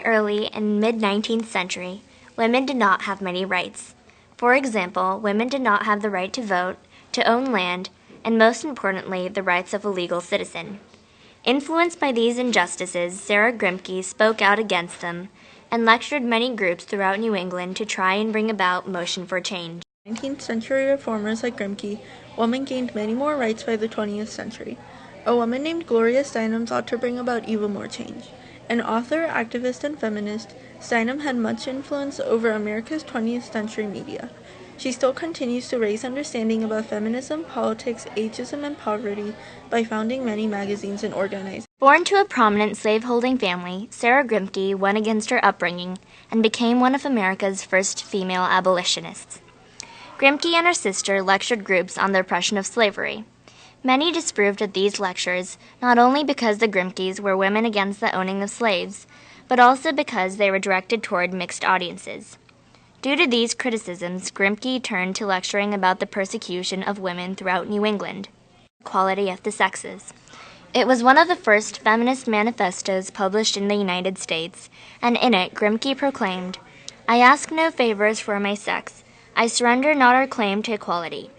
the early and mid-19th century, women did not have many rights. For example, women did not have the right to vote, to own land, and most importantly, the rights of a legal citizen. Influenced by these injustices, Sarah Grimke spoke out against them and lectured many groups throughout New England to try and bring about motion for change. 19th century reformers like Grimke, women gained many more rights by the 20th century. A woman named Gloria Steinem sought to bring about even more change. An author, activist, and feminist, Steinem had much influence over America's 20th century media. She still continues to raise understanding about feminism, politics, ageism, and poverty by founding many magazines and organizations. Born to a prominent slaveholding family, Sarah Grimke went against her upbringing and became one of America's first female abolitionists. Grimke and her sister lectured groups on the oppression of slavery. Many disapproved of these lectures, not only because the Grimkes were women against the owning of slaves, but also because they were directed toward mixed audiences. Due to these criticisms, Grimke turned to lecturing about the persecution of women throughout New England, equality of the sexes. It was one of the first feminist manifestos published in the United States, and in it, Grimke proclaimed, "I ask no favors for my sex. I surrender not our claim to equality.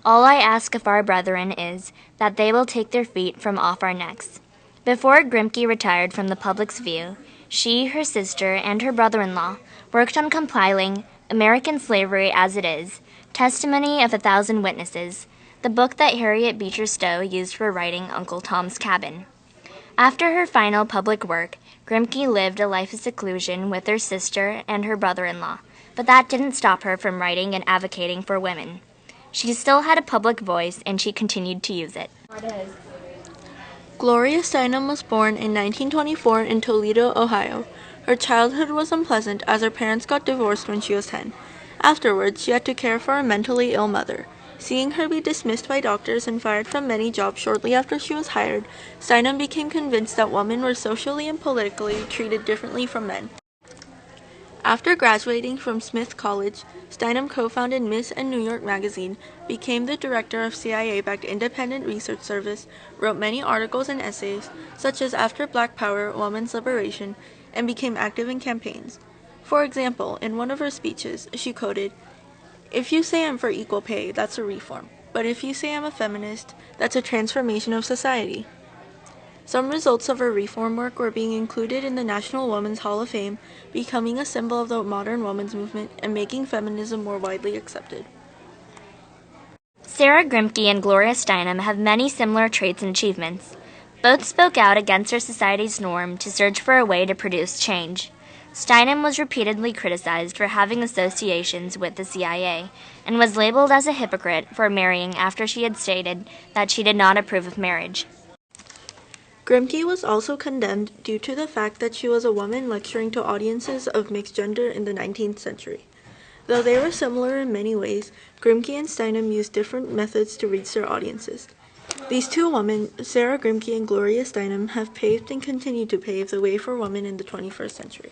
All I ask of our brethren is that they will take their feet from off our necks." Before Grimke retired from the public's view, she, her sister, and her brother-in-law worked on compiling American Slavery as It Is, Testimony of 1,000 Witnesses, the book that Harriet Beecher Stowe used for writing Uncle Tom's Cabin. After her final public work, Grimke lived a life of seclusion with her sister and her brother-in-law, but that didn't stop her from writing and advocating for women. She still had a public voice, and she continued to use it. Gloria Steinem was born in 1924 in Toledo, Ohio. Her childhood was unpleasant as her parents got divorced when she was 10. Afterwards, she had to care for a mentally ill mother. Seeing her be dismissed by doctors and fired from many jobs shortly after she was hired, Steinem became convinced that women were socially and politically treated differently from men. After graduating from Smith College, Steinem co-founded Miss and New York magazine, became the director of CIA-backed independent research service, wrote many articles and essays, such as After Black Power, Women's Liberation, and became active in campaigns. For example, in one of her speeches, she quoted, "If you say I'm for equal pay, that's a reform. But if you say I'm a feminist, that's a transformation of society." Some results of her reform work were being included in the National Women's Hall of Fame, becoming a symbol of the modern women's movement, and making feminism more widely accepted. Sarah Grimke and Gloria Steinem have many similar traits and achievements. Both spoke out against our society's norm to search for a way to produce change. Steinem was repeatedly criticized for having associations with the CIA, and was labeled as a hypocrite for marrying after she had stated that she did not approve of marriage. Grimke was also condemned due to the fact that she was a woman lecturing to audiences of mixed gender in the 19th century. Though they were similar in many ways, Grimke and Steinem used different methods to reach their audiences. These two women, Sarah Grimke and Gloria Steinem, have paved and continue to pave the way for women in the 21st century.